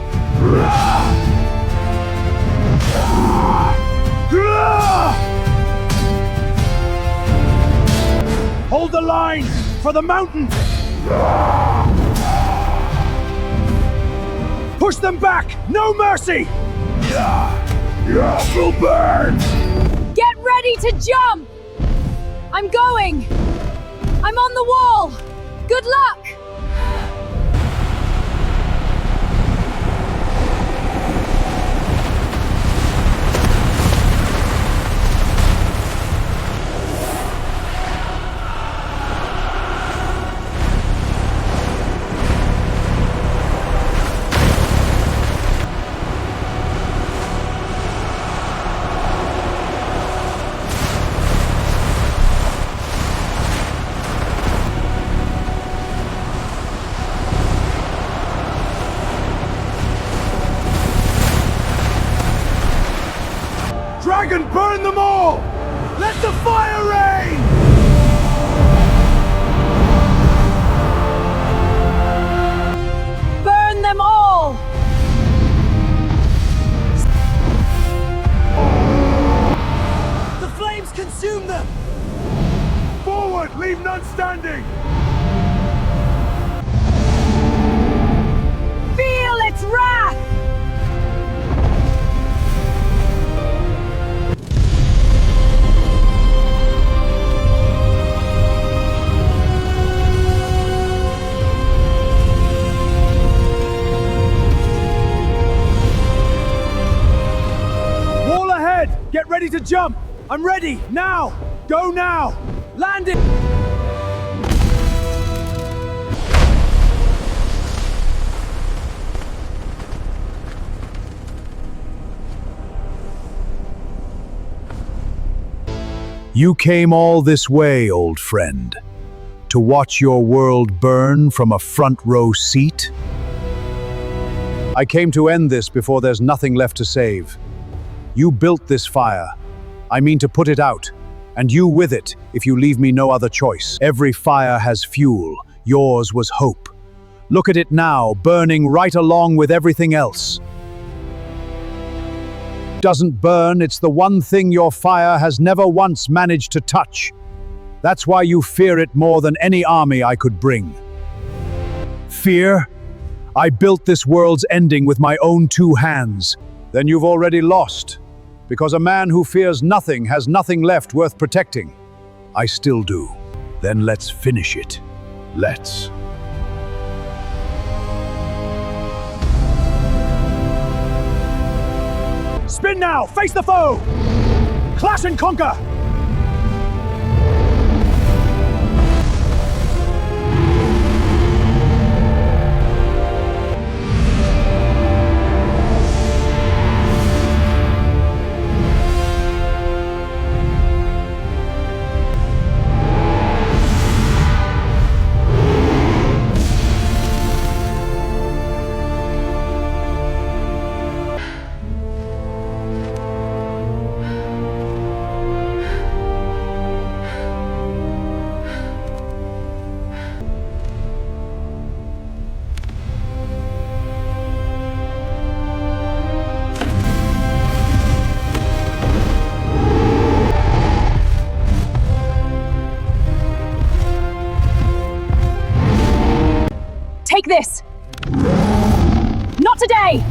Hold the line! For the mountain! Push them back! No mercy! We'll burn! Get ready to jump! I'm going! I'm on the wall! Good luck! Dragon, burn them all! Let the fire rain! Burn them all! The flames consume them! Forward, leave none standing! Feel its wrath! Get ready to jump! I'm ready! Now! Go now! Land it! You came all this way, old friend, to watch your world burn from a front row seat? I came to end this before there's nothing left to save. You built this fire. I mean to put it out, and you with it, if you leave me no other choice. Every fire has fuel. Yours was hope. Look at it now, burning right along with everything else. Doesn't burn, it's the one thing your fire has never once managed to touch. That's why you fear it more than any army I could bring. Fear? I built this world's ending with my own 2 hands. Then you've already lost. Because a man who fears nothing has nothing left worth protecting. I still do. Then let's finish it. Let's. Spin now! Face the foe! Clash and conquer! Take this! Not today!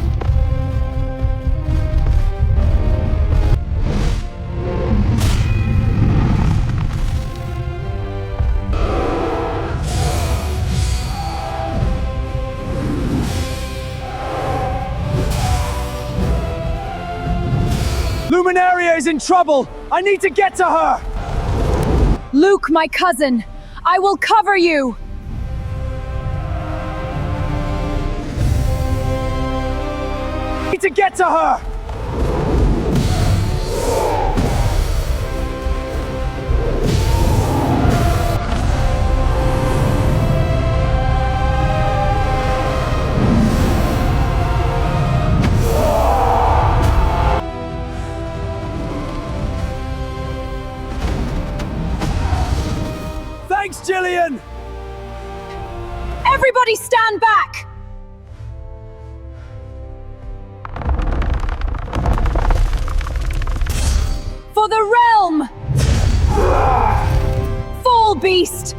Luminaria is in trouble! I need to get to her! Luke, my cousin, I will cover you! I need to get to her! Thanks, Jillian! Everybody stand back! For the realm! Fall, beast!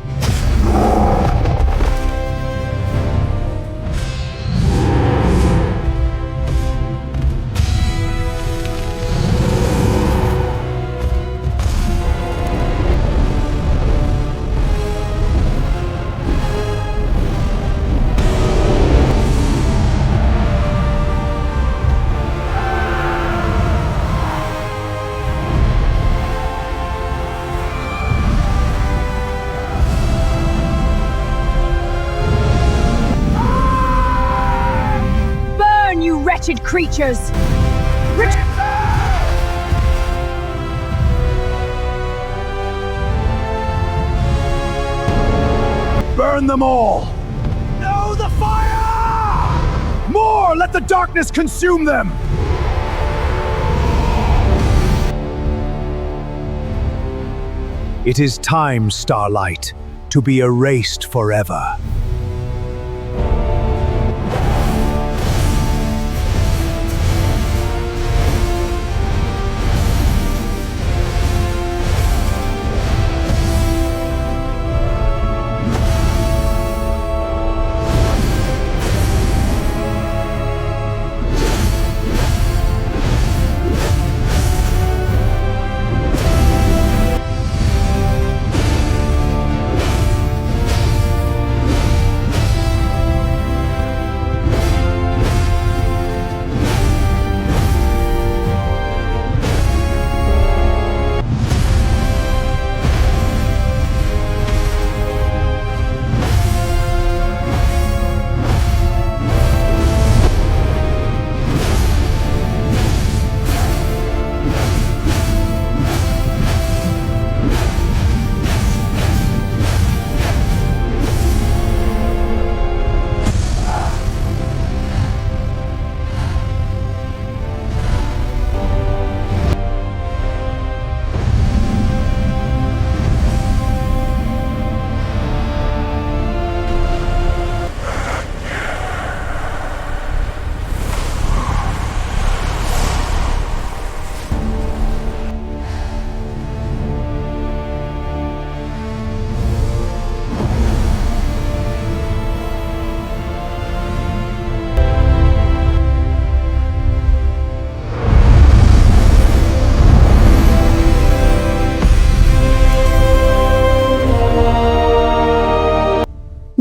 You wretched creatures! Burn them all! No, the fire! More! Let the darkness consume them! It is time, Starlight, to be erased forever.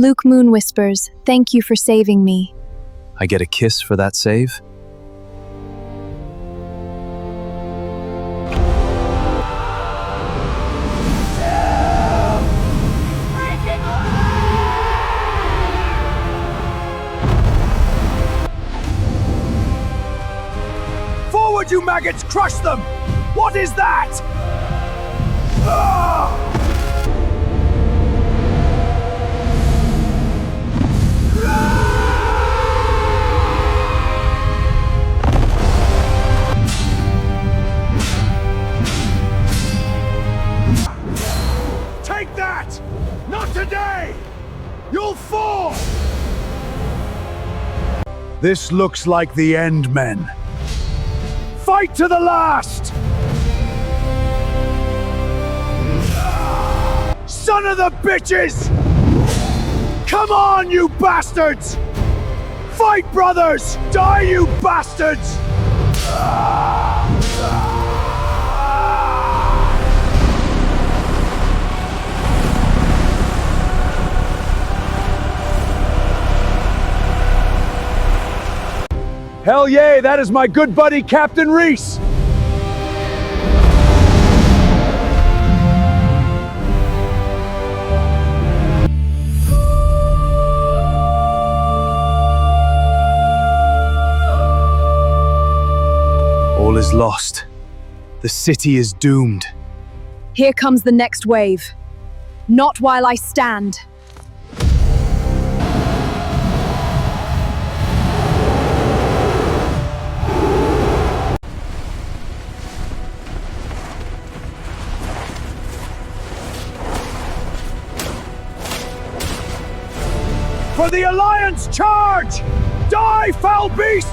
Luke Moon whispers, "Thank you for saving me." I get a kiss for that save? Forward, you maggots! Crush them! What is that? Ah! Take that! Not today! You'll fall! This looks like the end, men. Fight to the last! Son of the bitches! Come on, you bastards! Fight, brothers! Die, you bastards! Hell yay, that is my good buddy Captain Reese! All is lost. The city is doomed. Here comes the next wave. Not while I stand. For the Alliance, charge! Die, foul beasts!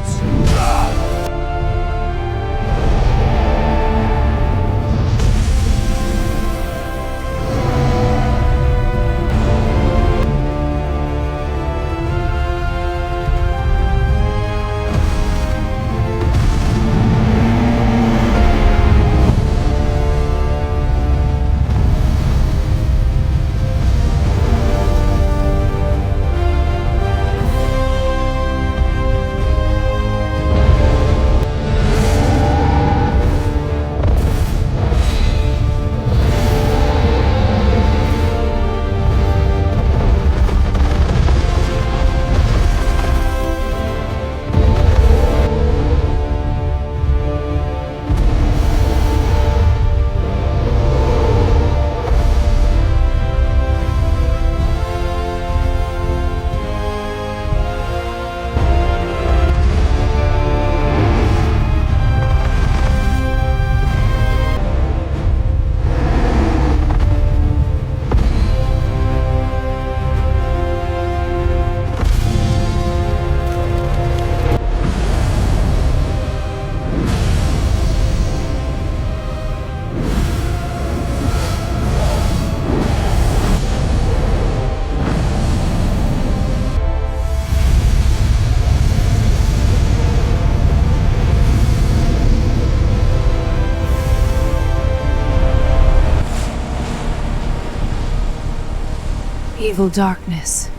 Evil darkness,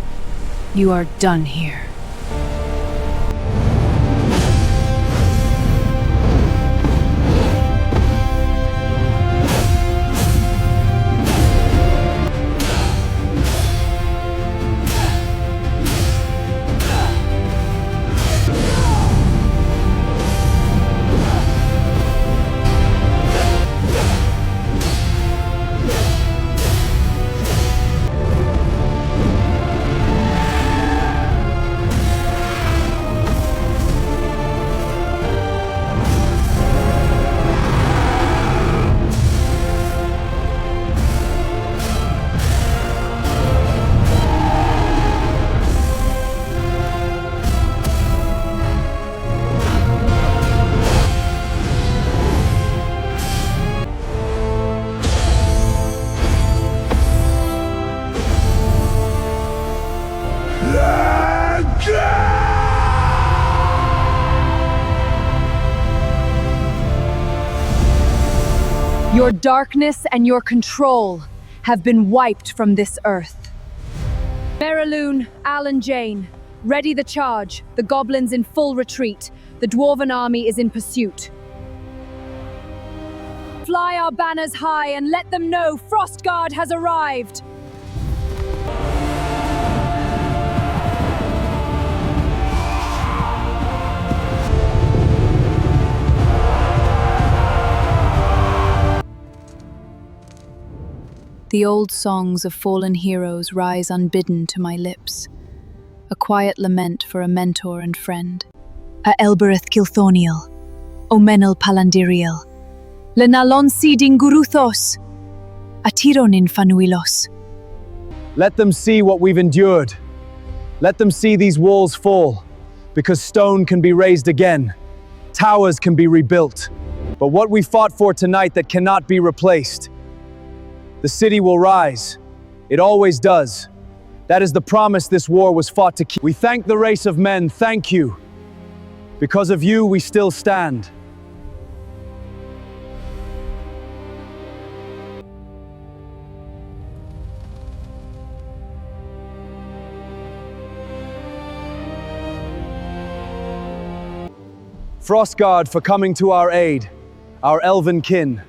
you are done here. Your darkness and your control have been wiped from this earth. Meraloon, Al and Jane, ready the charge. The goblins in full retreat. The dwarven army is in pursuit. Fly our banners high and let them know Frostguard has arrived. The old songs of fallen heroes rise unbidden to my lips, a quiet lament for a mentor and friend. A Elbereth Kilthoniel, Omenel Palandiriel, Lenalon Siding Guruthos, a Tironin Fanuilos. Let them see what we've endured. Let them see these walls fall, because stone can be raised again. Towers can be rebuilt. But what we fought for tonight that cannot be replaced. The city will rise. It always does. That is the promise this war was fought to keep. We thank the race of men, thank you. Because of you, we still stand. Frostguard for coming to our aid, our elven kin.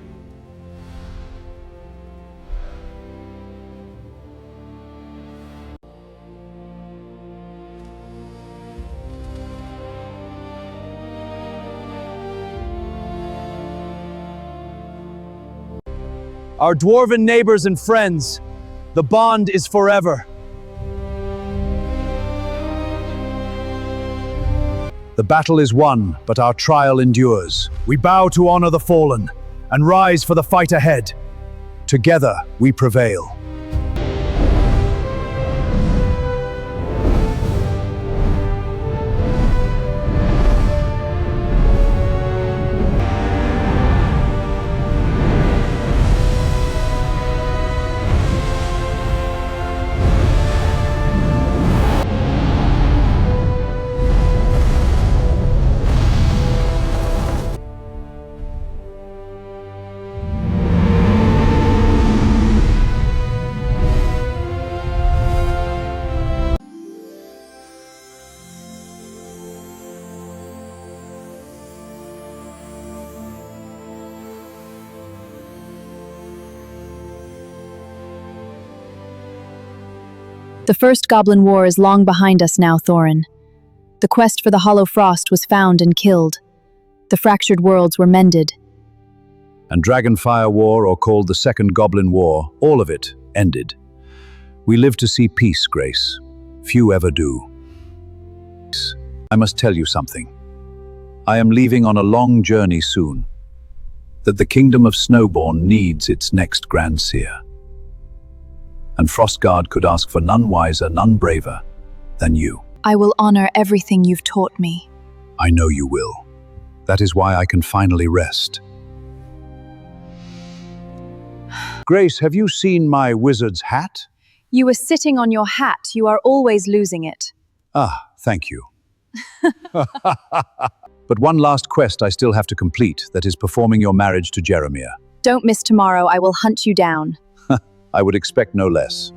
Our dwarven neighbors and friends, the bond is forever. The battle is won, but our trial endures. We bow to honor the fallen and rise for the fight ahead. Together, we prevail. The first Goblin War is long behind us now, Thorin. The quest for the Hollow Frost was found and killed. The fractured worlds were mended. And DragonFire War, or called the Second Goblin War, all of it ended. We live to see peace, Grace. Few ever do. I must tell you something. I am leaving on a long journey soon. That the Kingdom of SnowBorn needs its next Grand Seer. And Frostguard could ask for none wiser, none braver than you. I will honor everything you've taught me. I know you will. That is why I can finally rest. Grace, have you seen my wizard's hat? You were sitting on your hat. You are always losing it. Ah, thank you. But one last quest I still have to complete, that is performing your marriage to Jeremiah. Don't miss tomorrow. I will hunt you down. I would expect no less.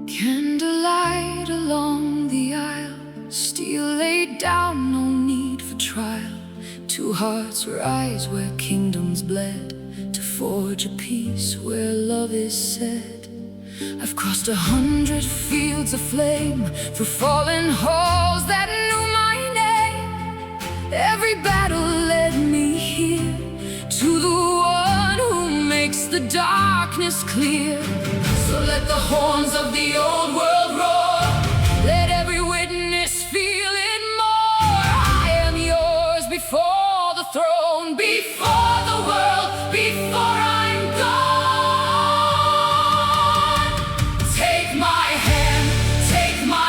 Candlelight along the aisle, steel laid down, no need for trial. Two hearts rise where kingdoms bled, to forge a peace where love is said. I've crossed 100 fields of flame, through fallen halls that knew my name. Every battle led me here, to the one who makes the darkness clear. So let the horns of the old world roar, let every witness feel it more. I am yours before the throne, before the world, before I'm gone. Take my hand, take my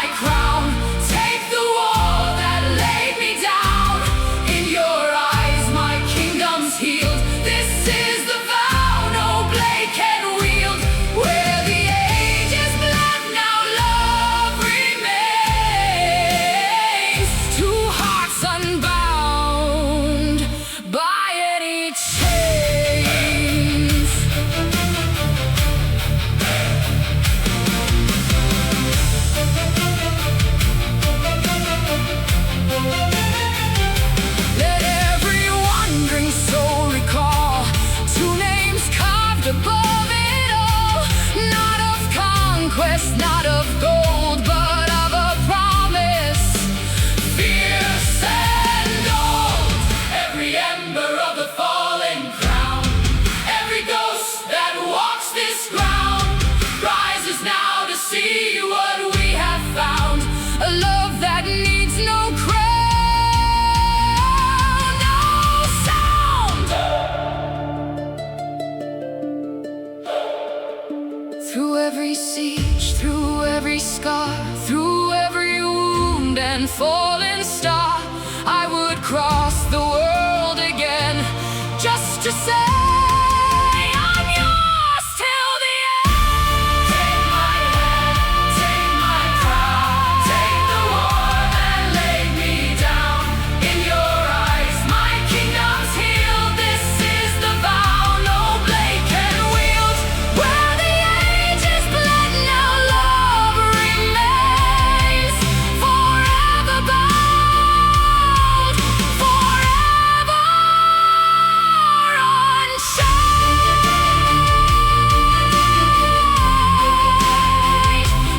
fallen star, I would cross the world again just to say I'm yours till the end. Take my hand, take my crown, take the warm and lay me down. In your eyes, my kingdom's healed. This is the vow no blade can wield. Where the ages bled, now love remains. Forever bound, forever unchained.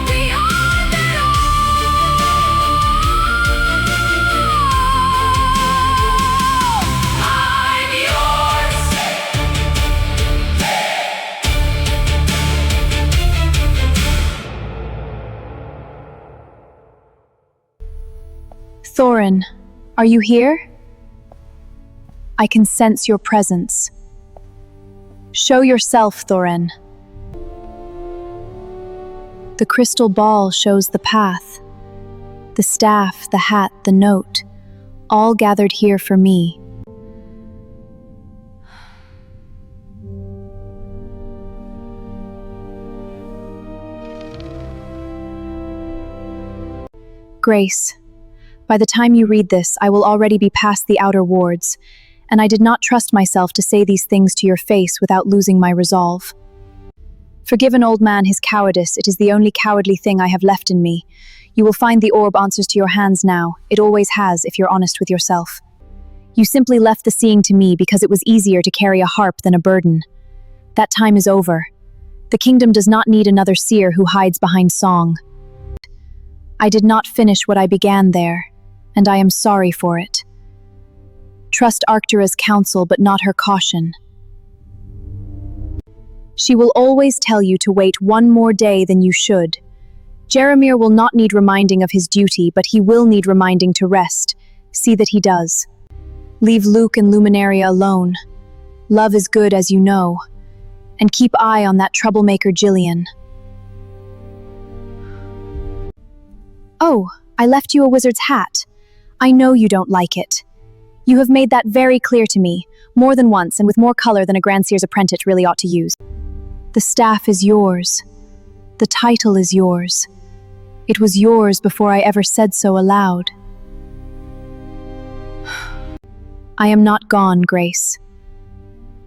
Beyond it all, I'm yours. Thorin, are you here? I can sense your presence. Show yourself, Thorin. The crystal ball shows the path. The staff, the hat, the note, all gathered here for me. Grace, by the time you read this, I will already be past the outer wards, and I did not trust myself to say these things to your face without losing my resolve. Forgive an old man his cowardice, it is the only cowardly thing I have left in me. You will find the orb answers to your hands now. It always has, if you're honest with yourself. You simply left the seeing to me because it was easier to carry a harp than a burden. That time is over. The kingdom does not need another seer who hides behind song. I did not finish what I began there, and I am sorry for it. Trust Arctura's counsel, but not her caution. She will always tell you to wait one more day than you should. Jeremir will not need reminding of his duty, but he will need reminding to rest. See that he does. Leave Luke and Luminaria alone. Love is good, as you know. And keep eye on that troublemaker Jillian. Oh, I left you a wizard's hat. I know you don't like it. You have made that very clear to me, more than once and with more color than a Grand Seer's apprentice really ought to use. The staff is yours. The title is yours. It was yours before I ever said so aloud. I am not gone, Grace.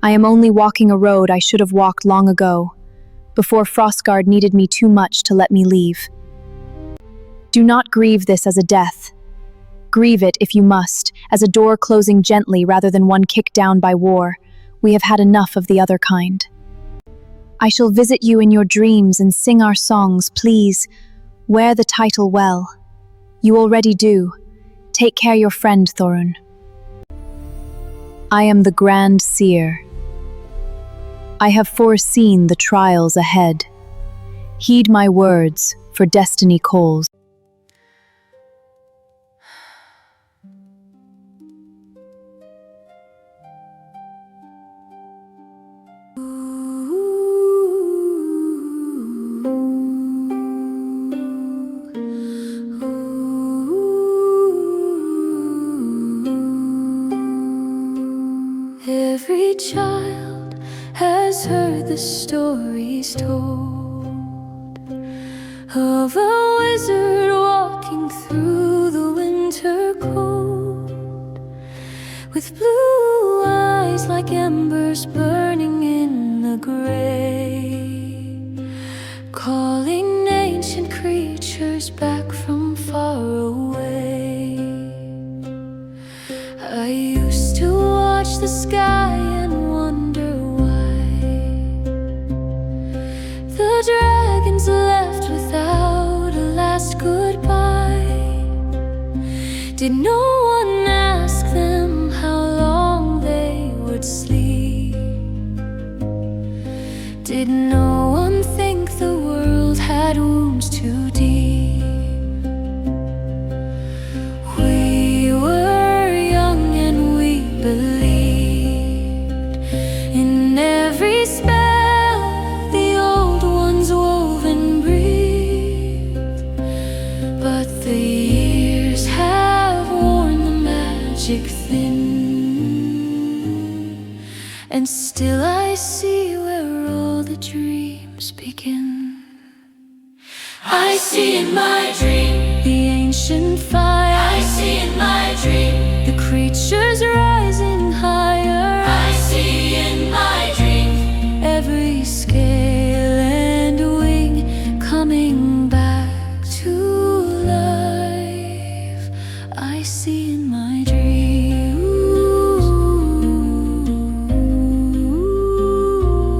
I am only walking a road I should have walked long ago, before Frostguard needed me too much to let me leave. Do not grieve this as a death. Grieve it, if you must, as a door closing gently rather than one kicked down by war. We have had enough of the other kind. I shall visit you in your dreams and sing our songs, please. Wear the title well. You already do. Take care your friend, Thorun. I am the Grand Seer. I have foreseen the trials ahead. Heed my words, for destiny calls. Every child has heard the stories told of a wizard walking through the winter cold, with blue eyes like embers burning in the gray, calling ancient creatures back from far away. I used to watch the sky and wonder why the dragons left without a last goodbye. Did no one ask them how long they would sleep? Did no one think the world had wounds too deep? We were young and we believed in every spell the old ones wove and breathed. But the years had magic thin. And still I see where all the dreams begin. I see in my dream the ancient fire. I see in my dream the creatures rising higher. I see in my dream every scale and wing coming back to life. I see in my dream.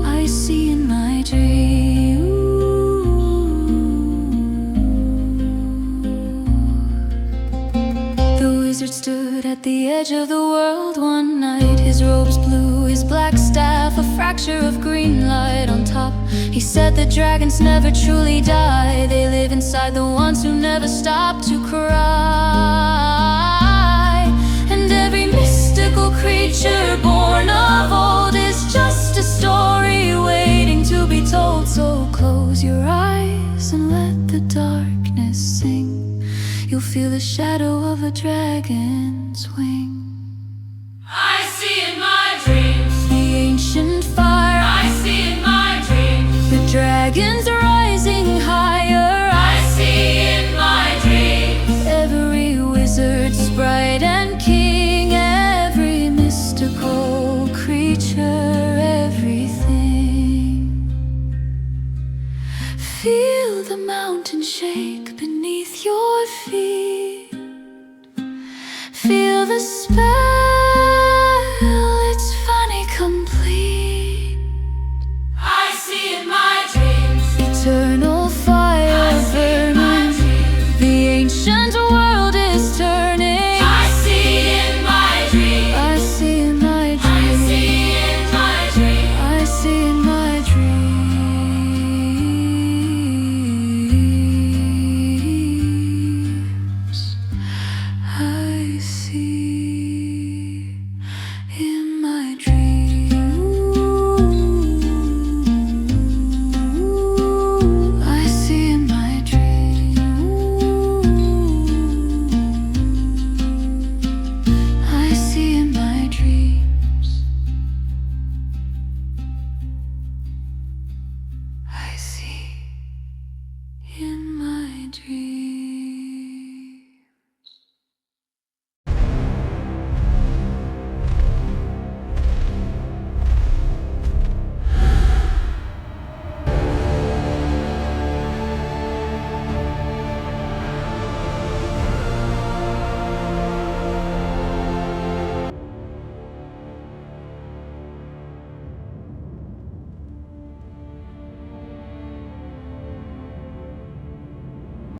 I see in my dream. The wizard stood at the edge of the world one night. His robes blue, his black staff, a fracture of green light on top. He said that dragons never truly die. They live inside the ones who never stop to cry. And every mystical creature born of old is just a story waiting to be told. So close your eyes and let the darkness sing. You'll feel the shadow of a dragon's wing. I see in my dreams the ancient fire. I see in my dreams the dragons rising higher. I see in my dreams every wizard, sprite and king, every mystical creature, everything. Feel the mountain shake beneath your feet. Feel the spell